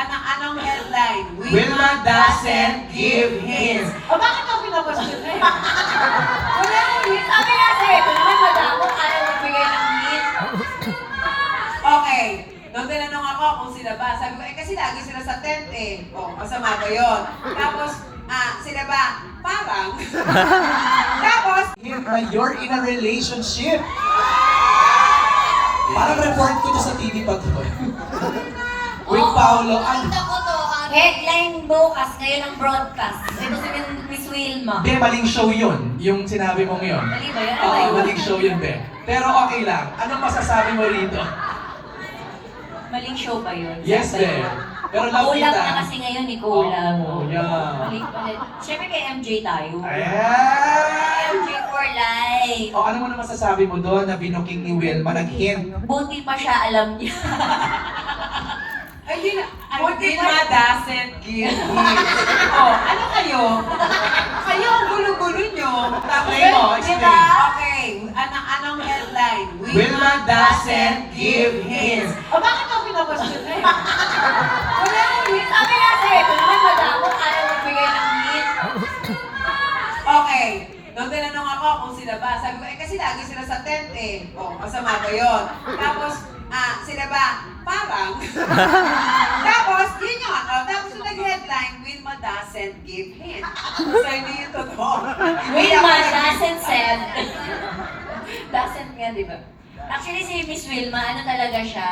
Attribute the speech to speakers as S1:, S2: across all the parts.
S1: Anong headline?
S2: Wilma doesn't give hints.
S1: O bakit ako pinapasyon na yun?
S3: Wala akong hint. Sabi kasi, ito naman madamo, kaya magbigay ng hint.
S1: Okay. Nung tinanong ako kung sila ba, sabi ko, kasi lagi sila sa tent eh. O, masama ba yun? Tapos, sila ba? Parang. Tapos,
S2: Hint na you're in a relationship. Parang report ko to sa TV pa to. With Paolo.
S3: Nakita ko to. Headline bukas, ngayon ang broadcast. Ito si Miss Wilma.
S2: Be, maling show yun. Yung sinabi mong yun.
S3: Mali ba yun? Ano
S2: Oo,
S3: ba yun?
S2: maling show yun, Be. Pero okay lang. Anong masasabi mo rito?
S3: Maling show ba yun?
S2: Yes,
S3: Ba
S2: Be.
S3: yun?
S2: Pero love
S3: Kulang
S2: kita.
S3: na kasi ngayon ni Kulang.
S2: Oh, yeah.
S3: Mali pala. Siyempre kay MJ tayo.
S2: Ayan!
S3: MJ for life.
S2: O ano mo na masasabi mo doon na binuking ni Wilma nag-hint?
S3: Buti pa siya alam niya.
S1: ay, Wilma doesn't give hints. Oh, ano kayo? Kayo ang gulo-gulo nyo. Tapos,
S2: Explain mo, explain.
S1: diba? Okay. Anong headline?
S2: Wilma doesn't give hints.
S1: O bakit ako pinapasyon na yun?
S3: Wala akong hint. Sabi kasi, ito naman madamo, kaya magbigay ng hint.
S1: Okay. Nung tinanong ako kung sila ba, sabi ko, kasi lagi sila sa tent eh. O, masama ba yun? Tapos, sila ba? Parang. Tapos, yun yun. Tapos yung nag-headline, Wilma doesn't give hint. So, hindi yun totoo.
S3: Wilma doesn't send. Doesn't nga, di ba? Actually, si Miss Wilma, ano talaga siya?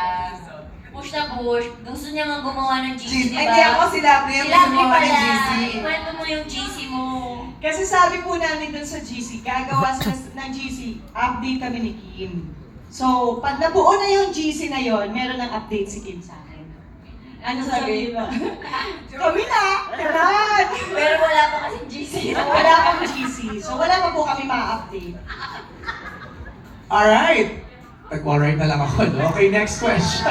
S3: Push na push. Gusto niya nga gumawa ng GC, di ba?
S1: Hindi ako si Lovely ang
S3: Sila
S1: gumawa ng
S3: pala.
S1: GC.
S3: Ikwento mo yung GC mo.
S4: Kasi sabi po namin dun sa GC, gagawa sila ng GC, update kami ni Kim. So, pag nabuo na yung GC na yon, meron ng update si Kim sa akin. Ano sabihin mo? Kami na! Karan!
S3: Pero wala pa kasi GC.
S4: Wala pang GC, so wala pa po kami ma-update.
S2: Alright. Nag-alright na lang ako, no? Okay, next question.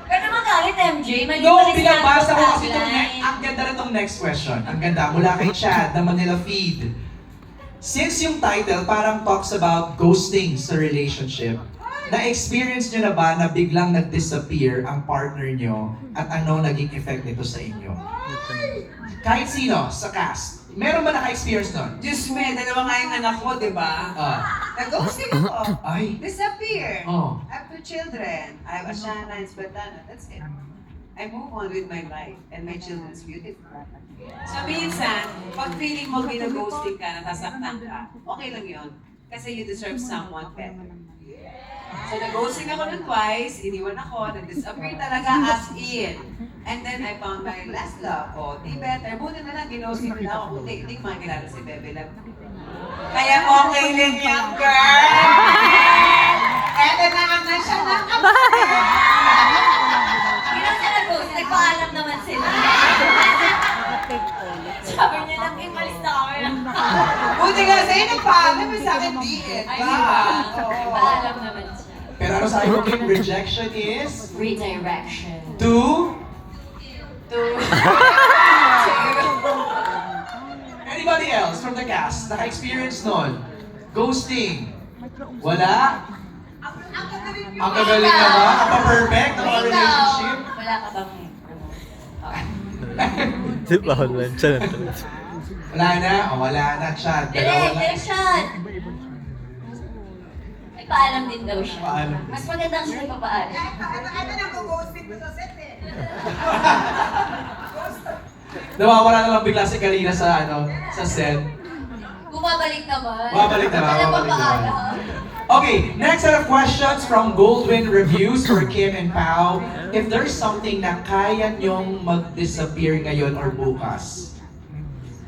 S3: Pero magalit, MJ. Mali
S2: No,
S3: pa rin
S2: binabasa ko
S3: sinabi
S2: kasi itong
S3: tagline.
S2: ang ganda rin itong next question. Ang ganda, mula kay Chad na Manila Feed. Since yung title parang talks about ghosting sa relationship, na-experience nyo na ba na biglang nag-disappear ang partner nyo at ano naging effect nito sa inyo? Kahit sino sa cast, meron ba naka-experience nun?
S1: Diyos me, dalawa nga yung anak ko, di ba?
S2: Ah,
S1: Nag-ghosting ako.
S2: ay,
S1: Disappear.
S2: oh.
S1: I have 2 children. I have Ashana and Svetana. That's it. I move on with my life and my children's beautiful. So minsan, pag feeling mo ghosting ka, nasasaktan ka, okay lang yun. Kasi you deserve someone better. So nag-ghosting ako ng twice, iniwan ako, nag-disappear talaga as in. And then I found my last love. O, di better. Buti na lang, ghosting nila ako. Hindi ko makilala si Bebe Love. Kaya okay lang yan, girl! Eto na ang siya na
S3: Hindi naman sila nag-ghost. Nagpaalam naman sila. Sabi niya lang, imalis na kami.
S1: Buti nga sa'yo, nagpaalam mo sa akin, DM.
S3: Ay, di ba? Nagpaalam naman siya.
S2: Pero ano sabi mo, Kim? Rejection is
S3: Redirection.
S2: to anybody else from the cast naka-experience nun? Ghosting? Wala? Ang kagaling naman? Ang pa-perfect ng mga
S3: Wait
S2: relationship?
S3: lang. Wala ka bang
S5: Di ba online siya na
S2: Wala na? O, wala na, Chad. Dalawa na.
S3: Direction! Nagpaalam din daw siya.
S2: Paalam.
S3: Mas magandang siya nagpapaalam.
S1: Ano nang ghosting mo sa set eh?
S2: Nawawala naman bigla si Karina sa sa set.
S3: Bumabalik naman.
S2: Babalik naman,
S3: Wala
S2: babalik
S3: pang
S2: naman.
S3: paalam.
S2: Okay, next set of questions from Goldwyn Reviews for Kim and Pao. If there's something na kaya nyong mag-disappear ngayon or bukas,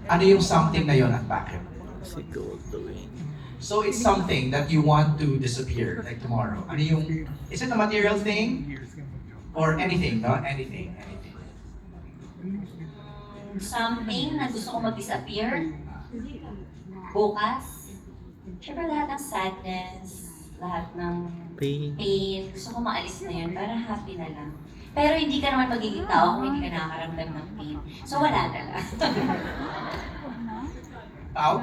S2: ano yung something na yon at bakit?
S5: si Goldwyn?
S2: So it's something that you want to disappear, like tomorrow. Ano yung, is it a material thing? Or anything, no? Anything.
S3: Something na gusto ko mag-disappear. Bukas. Siyempre lahat ng sadness, lahat ng
S5: Pain.
S3: pain, gusto ko maalis na yun para happy na lang. Pero hindi ka naman magiging tao kung hindi ka nakakaramdam ng pain. So wala na lang.
S2: Pao?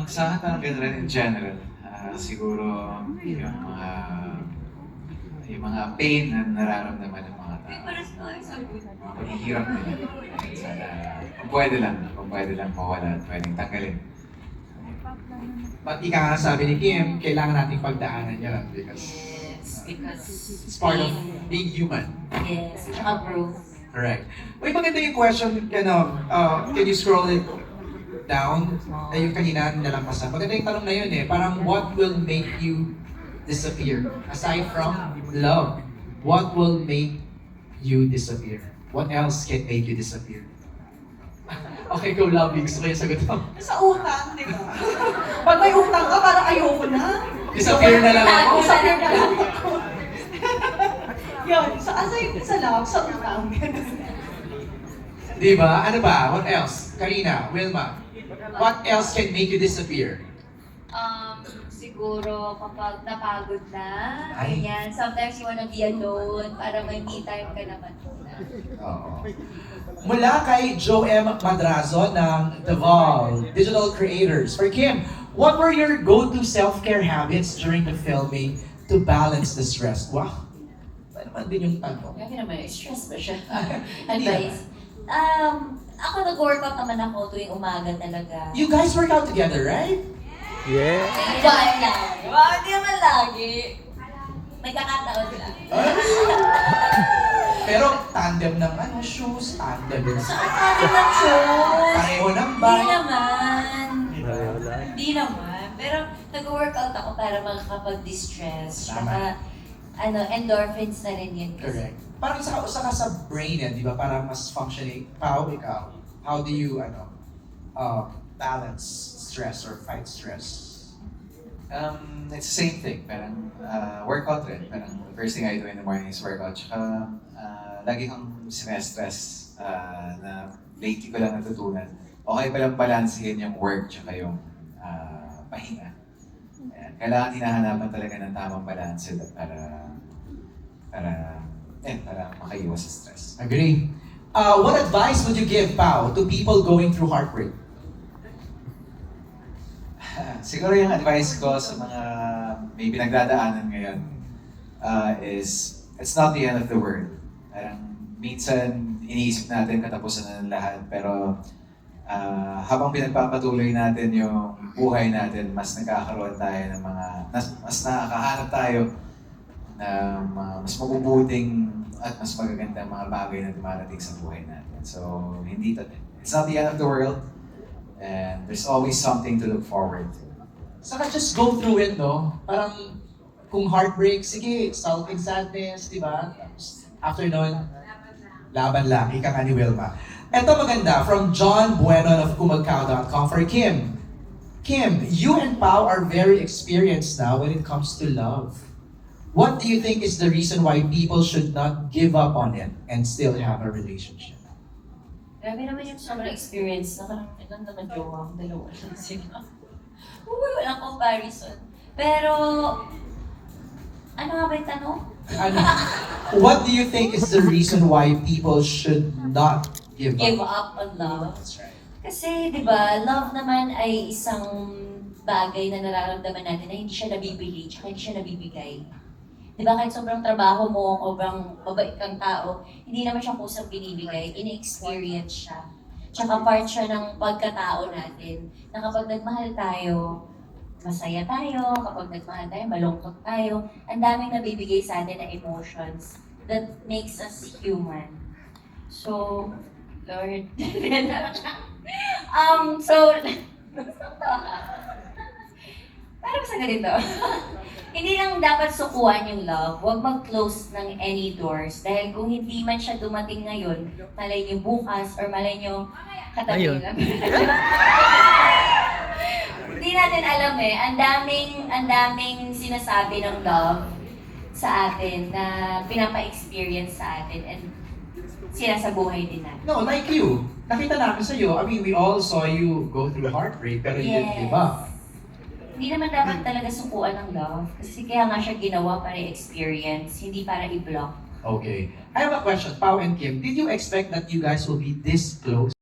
S6: Sa akin parang ganun rin in general. Siguro yung mga pain na nararamdaman ng mga
S3: Paras tayo sa
S6: Mahihirap din. Sana, kung pwede lang mawala at pwedeng tanggalin.
S2: But ika nga sabi ni Kim, kailangan nating pagdaanan yan because
S3: Yes, because
S2: it's part of being human.
S3: yes, tsaka growth.
S2: Correct. Uy, maganda yung question, can you scroll it down? Yung kanina nalampasan. Maganda yung tanong na yun eh. Parang what will make you disappear? Aside from love, what will make you disappear? What else can make you disappear? Okay, go lovely. Gusto ko yung sagot mo.
S4: Sa utang, di ba? Pag may utang ka, parang ayoko na.
S2: Disappear na lang ako.
S4: Disappear na lang ako. Yun, so aside sa love, sa utang.
S2: Di ba? Ano ba? What else? Karina, Wilma, what else can make you disappear?
S3: Siguro kapag napagod na,
S2: Ay.
S3: ganyan. Sometimes you wanna be alone para may me time ka naman muna.
S2: Oo. Mula kay Joe M. Madrazo ng The Vol, Digital Creators. For Kim, what were your go-to self-care habits during the filming to balance the stress? Wow. Ano naman din yung tanong?
S3: Kaya naman, stress ba siya? Advice. Ako nag-workout naman ako tuwing umaga talaga.
S2: You guys work out together, right?
S5: Yeah.
S3: Hindi naman lagi. Hindi naman lagi. May kakataon lang.
S2: Pero tandem ng shoes, tandem din.
S3: Saan natin ng shows?
S2: Pareho ng
S3: Hindi
S2: bike.
S3: naman.
S5: Wala.
S3: Hindi naman. Pero nag-workout ako para makakapag-distress.
S2: Tama.
S3: Saka, endorphins na rin yun.
S2: Correct. Parang isa ka sa brain yan, di ba? Para mas functioning. Ikaw, how do you, balance stress or fight stress?
S6: It's the same thing. Parang workout rin. Parang the first thing I do in the morning is workout. Tsaka lagi kang sinestress na lately ko lang natutunan. Okay palang balansehin yung work tsaka yung pahinga. Ayan. Kailangan hinahanapan talaga ng tamang balance para makaiwas sa stress.
S2: Agree. What advice would you give, Pao, to people going through heartbreak?
S6: Siguro yung advice ko sa mga may pinagdadaanan ngayon is it's not the end of the world. Parang minsan iniisip natin katapusan na ng lahat pero habang pinagpapatuloy natin yung buhay natin, mas nagkakaroon tayo ng mas nakakahanap tayo ng mas mabubuting at mas magagandang mga bagay na dumarating sa buhay natin. So, it's not the end of the world. And there's always something to look forward to.
S2: Saka just go through it, no? Parang kung heartbreak, sige, sulking sadness, di ba? Tapos after nun, laban lang, ika nga ni Wilma. Ito maganda, from John Bueno of kumagkao.com for Kim. Kim, you and Pao are very experienced now when it comes to love. What do you think is the reason why people should not give up on it and still have a relationship?
S3: Grabe naman yung sobrang experience. Ilan naman jowa ko, dalawa lang sila. Uy, walang comparison. Pero, ano nga ba yung tanong?
S2: Ano, what do you think is the reason why people should not give
S3: Give
S2: up?
S3: up on love.
S2: That's right.
S3: Kasi, di ba, love naman ay isang bagay na nararamdaman natin na hindi siya nabibili, tsaka hindi siya nabibigay. Di ba, kahit sobrang trabaho mo, sobrang mabait kang tao, hindi naman siya kusang binibigay, in-experience siya. Tsaka part siya ng pagkatao natin, na kapag nagmahal tayo, masaya tayo, kapag nagmahal tayo, malungkot tayo, ang daming nabibigay sa atin na emotions that makes us human. So, Lord, parang sa ganito. Hindi lang dapat sukuan yung love, huwag mag-close ng any doors. Dahil kung hindi man siya dumating ngayon, malay niyo bukas, or malay niyo katabi
S5: Ayun.
S3: lang. Hindi natin alam eh. Ang daming sinasabi ng love sa atin na pinapa-experience sa atin and sinasabuhay din natin.
S2: No, like you. Nakita namin sa'yo. I mean, we all saw you go through heartbreak, pero you didn't give up.
S3: Hindi naman dapat talaga sukuan ng love. Kasi kaya nga siya ginawa para i-experience, hindi para i-block.
S2: Okay. I have a question, Pao and Kim. Did you expect that you guys will be this close?